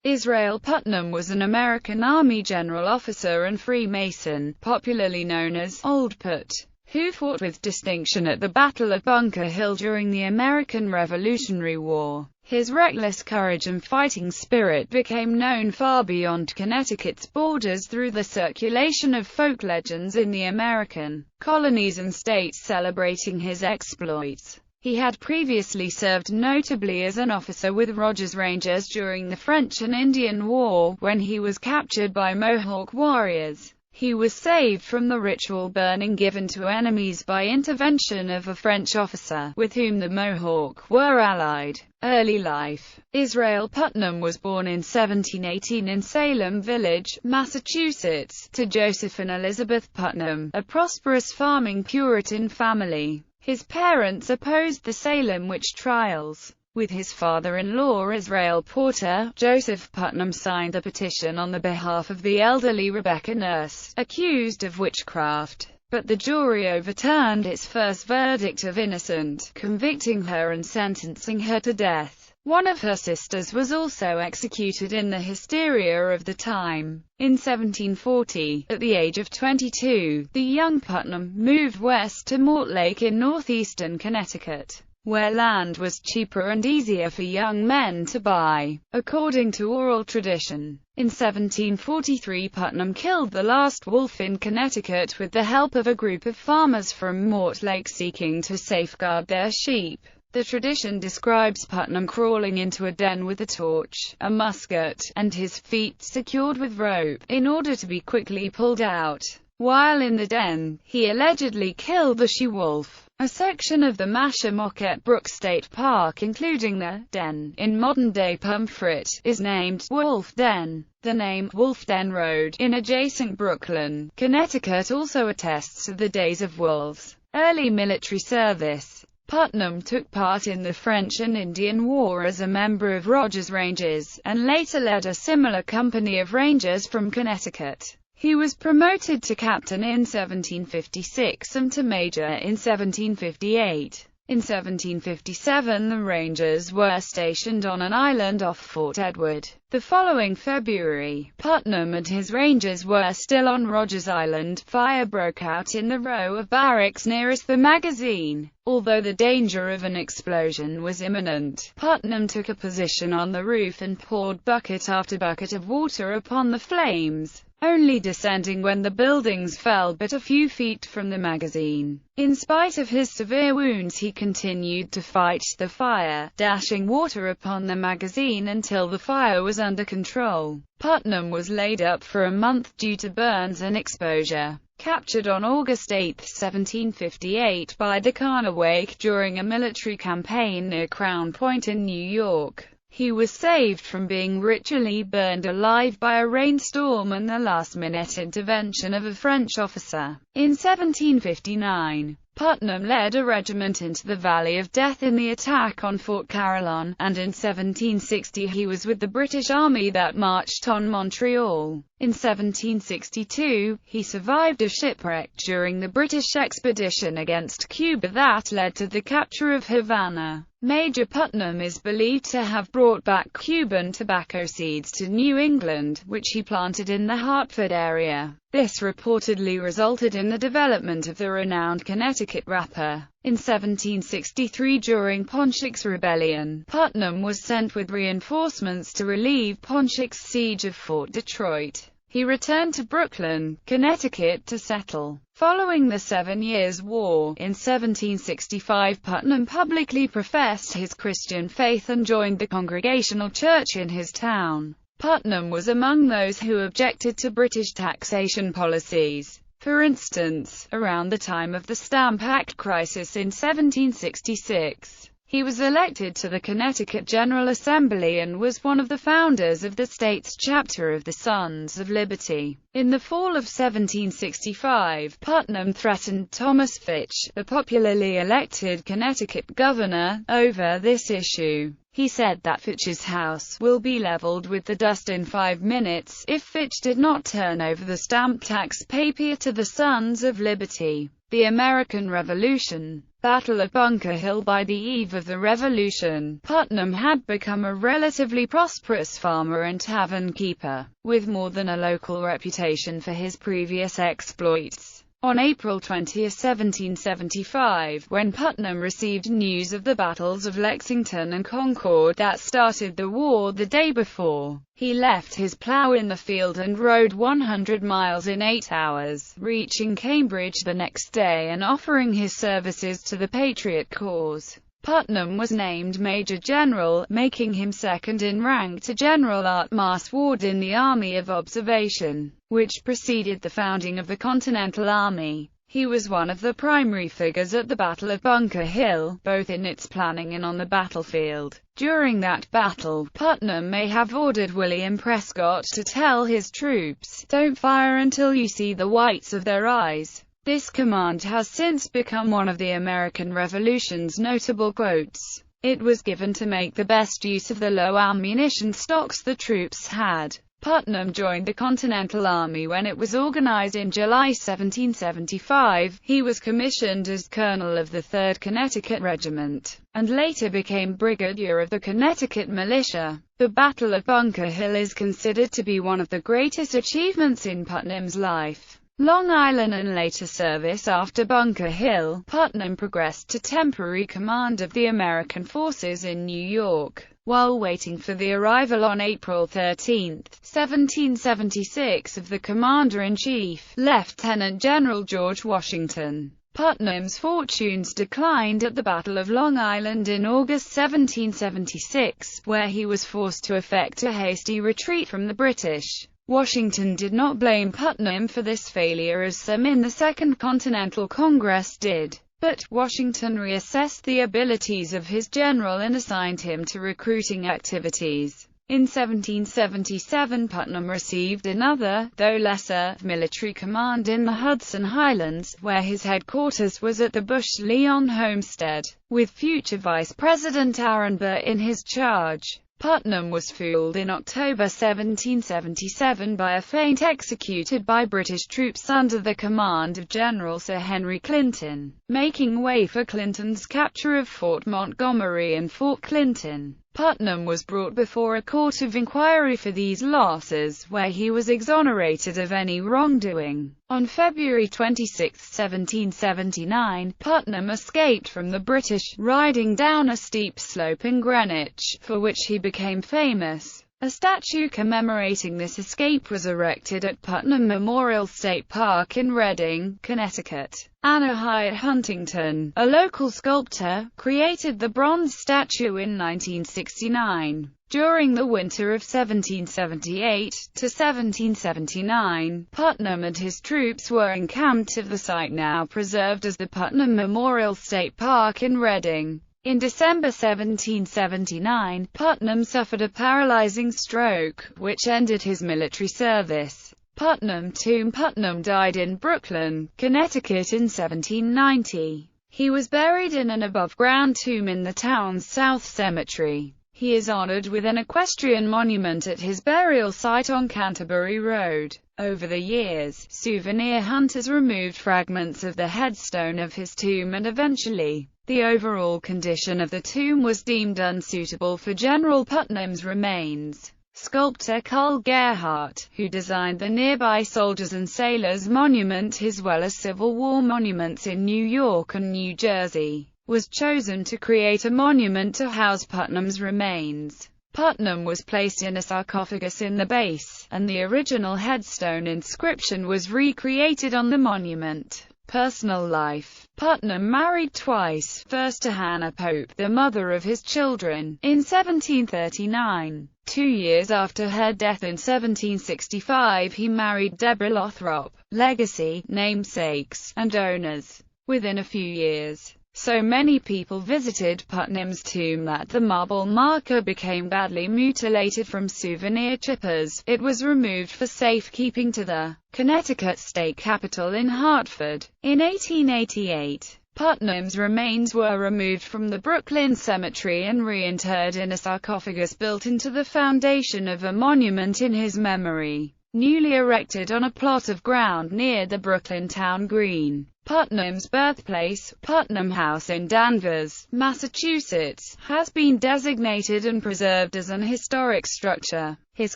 Israel Putnam was an American Army general officer and Freemason, popularly known as Old Put, who fought with distinction at the Battle of Bunker Hill during the American Revolutionary War. His reckless courage and fighting spirit became known far beyond Connecticut's borders through the circulation of folk legends in the American colonies and states celebrating his exploits. He had previously served notably as an officer with Rogers Rangers during the French and Indian War, when he was captured by Mohawk warriors. He was saved from the ritual burning given to enemies by intervention of a French officer, with whom the Mohawk were allied. Early life. Israel Putnam was born in 1718 in Salem Village, Massachusetts, to Joseph and Elizabeth Putnam, a prosperous farming Puritan family. His parents opposed the Salem witch trials. With his father-in-law Israel Porter, Joseph Putnam signed a petition on the behalf of the elderly Rebecca Nurse, accused of witchcraft. But the jury overturned its first verdict of innocent, convicting her and sentencing her to death. One of her sisters was also executed in the hysteria of the time. In 1740, at the age of 22, the young Putnam moved west to Mortlake in northeastern Connecticut, where land was cheaper and easier for young men to buy, according to oral tradition. In 1743, Putnam killed the last wolf in Connecticut with the help of a group of farmers from Mortlake seeking to safeguard their sheep. The tradition describes Putnam crawling into a den with a torch, a musket, and his feet secured with rope, in order to be quickly pulled out. While in the den, he allegedly killed the she-wolf. A section of the Mashamocket Brook State Park, including the den in modern-day Pomfret, is named Wolf Den. The name Wolf Den Road in adjacent Brooklyn, Connecticut also attests to the days of wolves. Early military service. Putnam took part in the French and Indian War as a member of Rogers Rangers, and later led a similar company of Rangers from Connecticut. He was promoted to captain in 1756 and to major in 1758. In 1757 the Rangers were stationed on an island off Fort Edward. The following February, Putnam and his Rangers were still on Rogers Island. Fire broke out in the row of barracks nearest the magazine. Although the danger of an explosion was imminent, Putnam took a position on the roof and poured bucket after bucket of water upon the flames, only descending when the buildings fell but a few feet from the magazine. In spite of his severe wounds, he continued to fight the fire, dashing water upon the magazine until the fire was under control. Putnam was laid up for a month due to burns and exposure. Captured on August 8, 1758 by the Kanawake during a military campaign near Crown Point in New York, he was saved from being ritually burned alive by a rainstorm and the last-minute intervention of a French officer. In 1759, Putnam led a regiment into the Valley of Death in the attack on Fort Carillon, and in 1760 he was with the British Army that marched on Montreal. In 1762, he survived a shipwreck during the British expedition against Cuba that led to the capture of Havana. Major Putnam is believed to have brought back Cuban tobacco seeds to New England, which he planted in the Hartford area. This reportedly resulted in the development of the renowned Connecticut wrapper. In 1763, during Pontiac's rebellion, Putnam was sent with reinforcements to relieve Pontiac's siege of Fort Detroit. He returned to Brooklyn, Connecticut to settle. Following the 7 Years' War, in 1765 Putnam publicly professed his Christian faith and joined the Congregational Church in his town. Putnam was among those who objected to British taxation policies. For instance, around the time of the Stamp Act crisis in 1766, he was elected to the Connecticut General Assembly and was one of the founders of the state's chapter of the Sons of Liberty. In the fall of 1765, Putnam threatened Thomas Fitch, the popularly elected Connecticut governor, over this issue. He said that Fitch's house will be leveled with the dust in 5 minutes if Fitch did not turn over the stamp tax paper to the Sons of Liberty. The American Revolution. Battle of Bunker Hill. By the eve of the Revolution, Putnam had become a relatively prosperous farmer and tavern keeper, with more than a local reputation for his previous exploits. On April 20, 1775, when Putnam received news of the battles of Lexington and Concord that started the war the day before, he left his plow in the field and rode 100 miles in 8 hours, reaching Cambridge the next day and offering his services to the Patriot cause. Putnam was named Major General, making him second in rank to General Art Mass Ward in the Army of Observation, which preceded the founding of the Continental Army. He was one of the primary figures at the Battle of Bunker Hill, both in its planning and on the battlefield. During that battle, Putnam may have ordered William Prescott to tell his troops, "Don't fire until you see the whites of their eyes." This command has since become one of the American Revolution's notable quotes. It was given to make the best use of the low ammunition stocks the troops had. Putnam joined the Continental Army when it was organized in July 1775. He was commissioned as colonel of the 3rd Connecticut Regiment, and later became brigadier of the Connecticut Militia. The Battle of Bunker Hill is considered to be one of the greatest achievements in Putnam's life. Long Island and later service. After Bunker Hill, Putnam progressed to temporary command of the American forces in New York. While waiting for the arrival on April 13, 1776 of the Commander-in-Chief, Lieutenant General George Washington, Putnam's fortunes declined at the Battle of Long Island in August 1776, where he was forced to effect a hasty retreat from the British. Washington did not blame Putnam for this failure as some in the Second Continental Congress did, but Washington reassessed the abilities of his general and assigned him to recruiting activities. In 1777 Putnam received another, though lesser, military command in the Hudson Highlands, where his headquarters was at the Bush-Leon homestead, with future Vice President Aaron Burr in his charge. Putnam was fooled in October 1777 by a feint executed by British troops under the command of General Sir Henry Clinton, making way for Clinton's capture of Fort Montgomery and Fort Clinton. Putnam was brought before a court of inquiry for these losses, where he was exonerated of any wrongdoing. On February 26, 1779, Putnam escaped from the British, riding down a steep slope in Greenwich, for which he became famous. A statue commemorating this escape was erected at Putnam Memorial State Park in Reading, Connecticut. Anna Hyatt Huntington, a local sculptor, created the bronze statue in 1969. During the winter of 1778 to 1779, Putnam and his troops were encamped at the site now preserved as the Putnam Memorial State Park in Reading. In December 1779, Putnam suffered a paralyzing stroke, which ended his military service. Putnam Tomb. Putnam died in Brooklyn, Connecticut in 1790. He was buried in an above-ground tomb in the town's South Cemetery. He is honored with an equestrian monument at his burial site on Canterbury Road. Over the years, souvenir hunters removed fragments of the headstone of his tomb, and eventually, the overall condition of the tomb was deemed unsuitable for General Putnam's remains. Sculptor Carl Gerhardt, who designed the nearby Soldiers and Sailors Monument as well as Civil War monuments in New York and New Jersey, was chosen to create a monument to house Putnam's remains. Putnam was placed in a sarcophagus in the base, and the original headstone inscription was recreated on the monument. Personal life. Putnam married twice, first to Hannah Pope, the mother of his children, in 1739. 2 years after her death in 1765 he married Deborah Lothrop, legacy, namesakes, and owners. Within a few years, so many people visited Putnam's tomb that the marble marker became badly mutilated from souvenir chippers. It was removed for safekeeping to the Connecticut State Capitol in Hartford. In 1888, Putnam's remains were removed from the Brooklyn Cemetery and reinterred in a sarcophagus built into the foundation of a monument in his memory, newly erected on a plot of ground near the Brooklyn Town Green. Putnam's birthplace, Putnam House in Danvers, Massachusetts, has been designated and preserved as an historic structure. His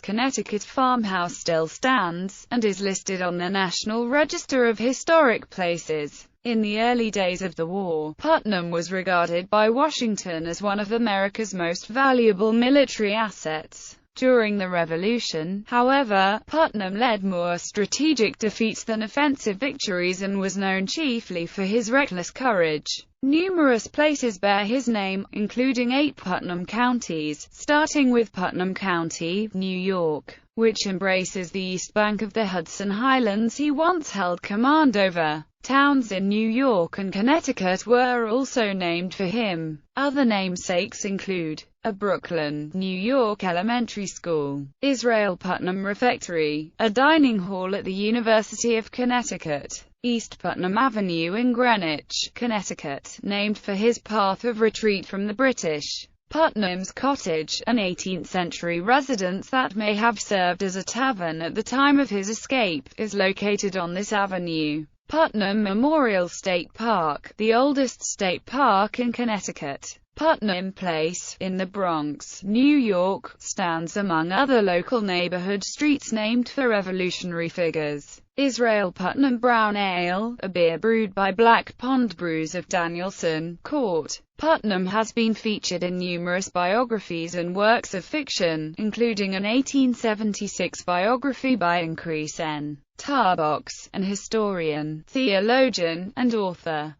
Connecticut farmhouse still stands, and is listed on the National Register of Historic Places. In the early days of the war, Putnam was regarded by Washington as one of America's most valuable military assets. During the Revolution, however, Putnam led more strategic defeats than offensive victories and was known chiefly for his reckless courage. Numerous places bear his name, including 8 Putnam counties, starting with Putnam County, New York, which embraces the east bank of the Hudson Highlands he once held command over. Towns in New York and Connecticut were also named for him. Other namesakes include a Brooklyn, New York elementary school, Israel Putnam Refectory, a dining hall at the University of Connecticut, East Putnam Avenue in Greenwich, Connecticut, named for his path of retreat from the British. Putnam's Cottage, an 18th-century residence that may have served as a tavern at the time of his escape, is located on this avenue. Putnam Memorial State Park, the oldest state park in Connecticut. Putnam Place, in the Bronx, New York, stands among other local neighborhood streets named for revolutionary figures. Israel Putnam Brown Ale, a beer brewed by Black Pond Brews of Danielson Court. Putnam has been featured in numerous biographies and works of fiction, including an 1876 biography by Increase N. Tarbox, an historian, theologian, and author.